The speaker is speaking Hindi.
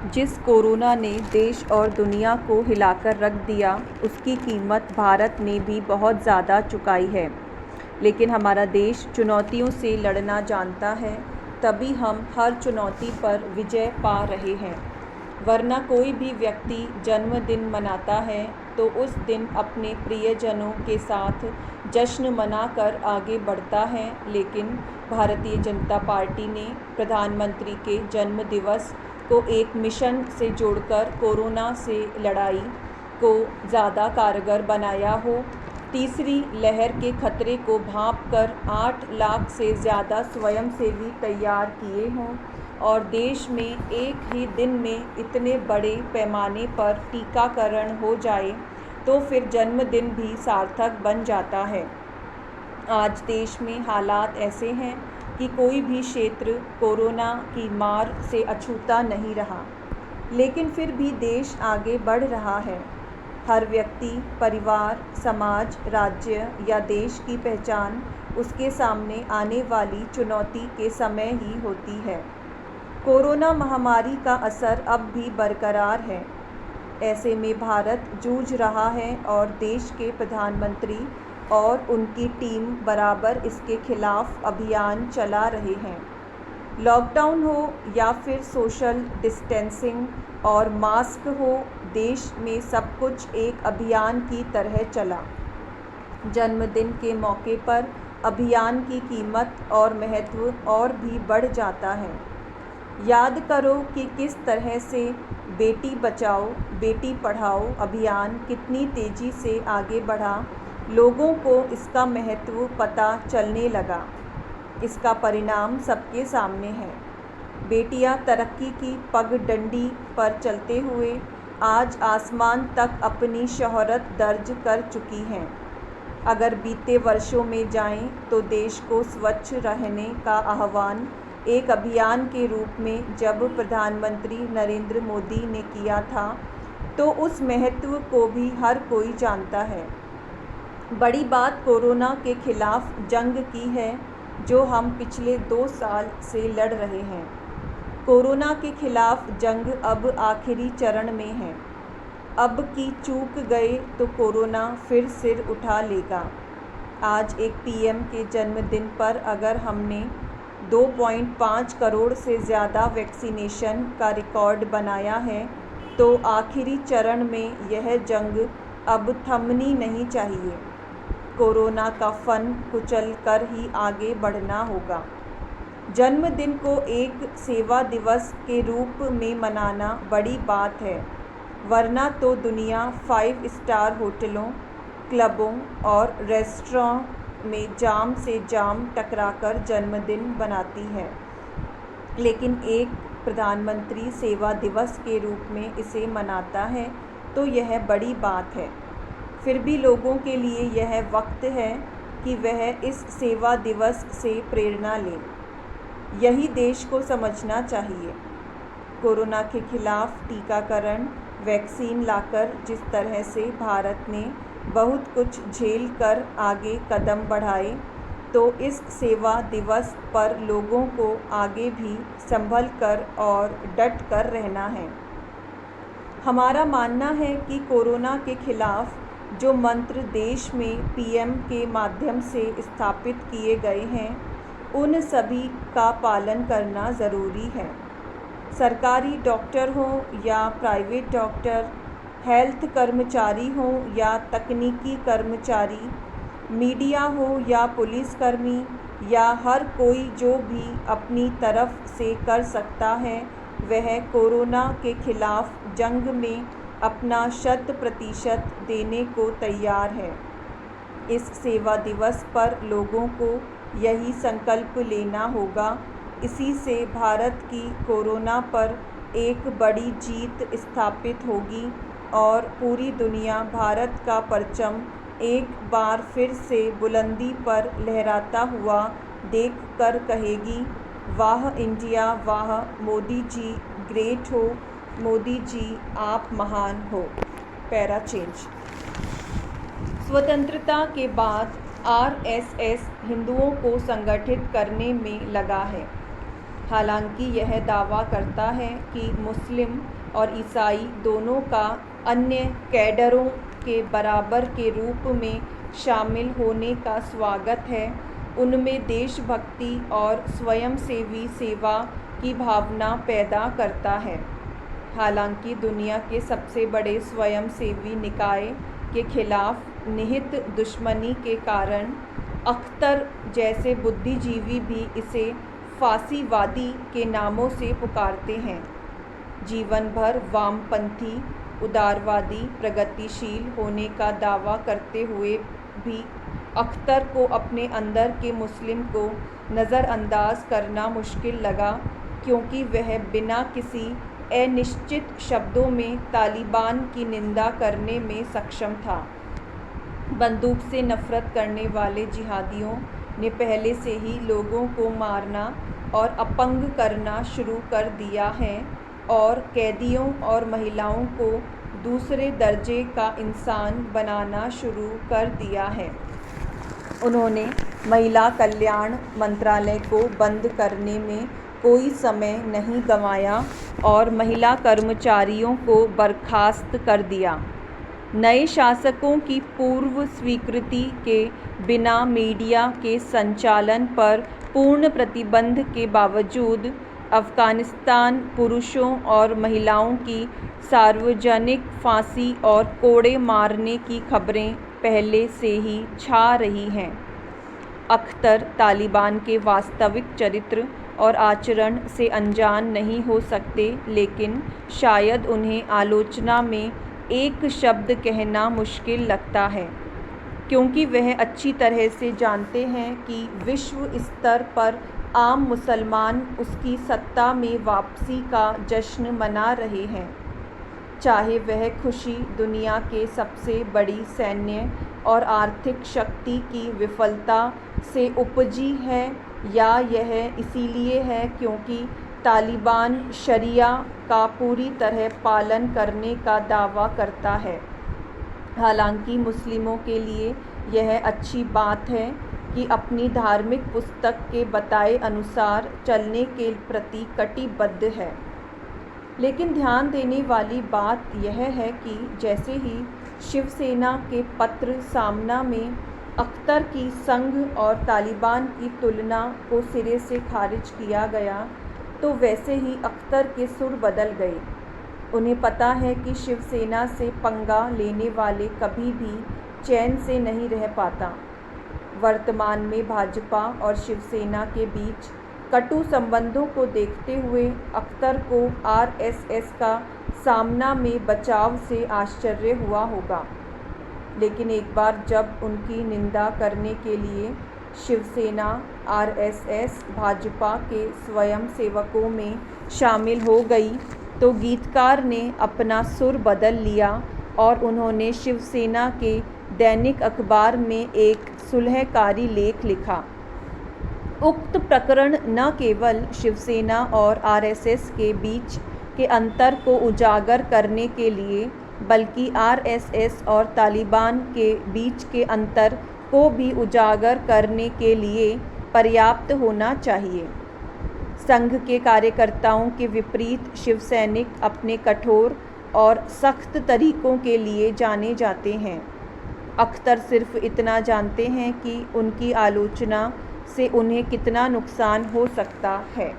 जिस कोरोना ने देश और दुनिया को हिलाकर रख दिया, उसकी कीमत भारत ने भी बहुत ज़्यादा चुकाई है। लेकिन हमारा देश चुनौतियों से लड़ना जानता है, तभी हम हर चुनौती पर विजय पा रहे हैं। वरना कोई भी व्यक्ति जन्मदिन मनाता है तो उस दिन अपने प्रियजनों के साथ जश्न मनाकर आगे बढ़ता है, लेकिन भारतीय जनता पार्टी ने प्रधानमंत्री के जन्म दिवस को एक मिशन से जोड़कर कोरोना से लड़ाई को ज़्यादा कारगर बनाया हो। तीसरी लहर के खतरे को भांपकर 8 लाख से ज़्यादा स्वयंसेवी तैयार किए हों और देश में एक ही दिन में इतने बड़े पैमाने पर टीकाकरण हो जाए तो फिर जन्मदिन भी सार्थक बन जाता है। आज देश में हालात ऐसे हैं कि कोई भी क्षेत्र कोरोना की मार से अछूता नहीं रहा, लेकिन फिर भी देश आगे बढ़ रहा है। हर व्यक्ति, परिवार, समाज, राज्य या देश की पहचान उसके सामने आने वाली चुनौती के समय ही होती है। कोरोना महामारी का असर अब भी बरकरार है। ऐसे में भारत जूझ रहा है और देश के प्रधानमंत्री और उनकी टीम बराबर इसके खिलाफ अभियान चला रहे हैं। लॉकडाउन हो या फिर सोशल डिस्टेंसिंग और मास्क हो, देश में सब कुछ एक अभियान की तरह चला। जन्मदिन के मौके पर अभियान की कीमत और महत्व और भी बढ़ जाता है। याद करो कि किस तरह से बेटी बचाओ बेटी पढ़ाओ अभियान कितनी तेज़ी से आगे बढ़ा। लोगों को इसका महत्व पता चलने लगा। इसका परिणाम सबके सामने है। बेटियां तरक्की की पगडंडी पर चलते हुए आज आसमान तक अपनी शोहरत दर्ज कर चुकी हैं। अगर बीते वर्षों में जाएं तो देश को स्वच्छ रहने का आह्वान एक अभियान के रूप में जब प्रधानमंत्री नरेंद्र मोदी ने किया था, तो उस महत्व को भी हर कोई जानता है। बड़ी बात कोरोना के खिलाफ जंग की है जो हम पिछले 2 साल से लड़ रहे हैं। कोरोना के खिलाफ जंग अब आखिरी चरण में है। अब की चूक गए तो कोरोना फिर सिर उठा लेगा। आज एक पीएम के जन्मदिन पर अगर हमने 2.5 करोड़ से ज़्यादा वैक्सीनेशन का रिकॉर्ड बनाया है, तो आखिरी चरण में यह जंग अब थमनी नहीं चाहिए। कोरोना का फन कुचल कर ही आगे बढ़ना होगा। जन्मदिन को एक सेवा दिवस के रूप में मनाना बड़ी बात है, वरना तो दुनिया 5 स्टार होटलों, क्लबों और रेस्टोरेंट में जाम से जाम टकराकर जन्मदिन बनाती है, लेकिन एक प्रधानमंत्री सेवा दिवस के रूप में इसे मनाता है, तो यह बड़ी बात है। फिर भी लोगों के लिए यह वक्त है कि वह इस सेवा दिवस से प्रेरणा लें। यही देश को समझना चाहिए। कोरोना के खिलाफ टीकाकरण, वैक्सीन लाकर जिस तरह से भारत ने बहुत कुछ झेल कर आगे कदम बढ़ाए, तो इस सेवा दिवस पर लोगों को आगे भी संभल कर और डट कर रहना है। हमारा मानना है कि कोरोना के खिलाफ जो मंत्र देश में पीएम के माध्यम से स्थापित किए गए हैं, उन सभी का पालन करना ज़रूरी है। सरकारी डॉक्टर हों या प्राइवेट डॉक्टर, हेल्थ कर्मचारी हों या तकनीकी कर्मचारी, मीडिया हो या पुलिसकर्मी, या हर कोई जो भी अपनी तरफ से कर सकता है, वह कोरोना के खिलाफ जंग में अपना 100% देने को तैयार है। इस सेवा दिवस पर लोगों को यही संकल्प लेना होगा। इसी से भारत की कोरोना पर एक बड़ी जीत स्थापित होगी और पूरी दुनिया भारत का परचम एक बार फिर से बुलंदी पर लहराता हुआ देखकर कहेगी, वाह इंडिया वाह, मोदी जी ग्रेट हो, मोदी जी आप महान हो। Para change. स्वतंत्रता के बाद आरएसएस हिंदुओं को संगठित करने में लगा है। हालांकि यह दावा करता है कि मुस्लिम और ईसाई दोनों का अन्य कैडरों के बराबर के रूप में शामिल होने का स्वागत है, उनमें देशभक्ति और स्वयंसेवी सेवा की भावना पैदा करता है। हालांकि दुनिया के सबसे बड़े स्वयंसेवी निकाय के खिलाफ निहित दुश्मनी के कारण अख्तर जैसे बुद्धिजीवी भी इसे फासीवादी के नामों से पुकारते हैं। जीवन भर वामपंथी, उदारवादी, प्रगतिशील होने का दावा करते हुए भी अख्तर को अपने अंदर के मुस्लिम को नज़रअंदाज करना मुश्किल लगा, क्योंकि वह बिना किसी अनिश्चित शब्दों में तालिबान की निंदा करने में सक्षम था। बंदूक से नफ़रत करने वाले जिहादियों ने पहले से ही लोगों को मारना और अपंग करना शुरू कर दिया है और कैदियों और महिलाओं को दूसरे दर्जे का इंसान बनाना शुरू कर दिया है। उन्होंने महिला कल्याण मंत्रालय को बंद करने में कोई समय नहीं गंवाया और महिला कर्मचारियों को बर्खास्त कर दिया। नए शासकों की पूर्व स्वीकृति के बिना मीडिया के संचालन पर पूर्ण प्रतिबंध के बावजूद अफ़गानिस्तान पुरुषों और महिलाओं की सार्वजनिक फांसी और कोड़े मारने की खबरें पहले से ही छा रही हैं। अख्तर तालिबान के वास्तविक चरित्र और आचरण से अनजान नहीं हो सकते, लेकिन शायद उन्हें आलोचना में एक शब्द कहना मुश्किल लगता है, क्योंकि वह अच्छी तरह से जानते हैं कि विश्व स्तर पर आम मुसलमान उसकी सत्ता में वापसी का जश्न मना रहे हैं। चाहे वह खुशी दुनिया के सबसे बड़ी सैन्य और आर्थिक शक्ति की विफलता से उपजी है या यह इसीलिए है क्योंकि तालिबान शरिया का पूरी तरह पालन करने का दावा करता है। हालांकि मुस्लिमों के लिए यह अच्छी बात है कि अपनी धार्मिक पुस्तक के बताए अनुसार चलने के प्रति कटिबद्ध है। लेकिन ध्यान देने वाली बात यह है कि जैसे ही शिवसेना के पत्र सामना में अख्तर की संघ और तालिबान की तुलना को सिरे से खारिज किया गया, तो वैसे ही अख्तर के सुर बदल गए। उन्हें पता है कि शिवसेना से पंगा लेने वाले कभी भी चैन से नहीं रह पाता। वर्तमान में भाजपा और शिवसेना के बीच कटु संबंधों को देखते हुए अख्तर को आरएसएस का सामना में बचाव से आश्चर्य हुआ होगा, लेकिन एक बार जब उनकी निंदा करने के लिए शिवसेना आरएसएस भाजपा के स्वयंसेवकों में शामिल हो गई, तो गीतकार ने अपना सुर बदल लिया और उन्होंने शिवसेना के दैनिक अखबार में एक सुलहकारी लेख लिखा। उक्त प्रकरण न केवल शिवसेना और आरएसएस के बीच के अंतर को उजागर करने के लिए, बल्कि आरएसएस और तालिबान के बीच के अंतर को भी उजागर करने के लिए पर्याप्त होना चाहिए। संघ के कार्यकर्ताओं के विपरीत शिवसैनिक अपने कठोर और सख्त तरीकों के लिए जाने जाते हैं। अख्तर सिर्फ इतना जानते हैं कि उनकी आलोचना से उन्हें कितना नुकसान हो सकता है।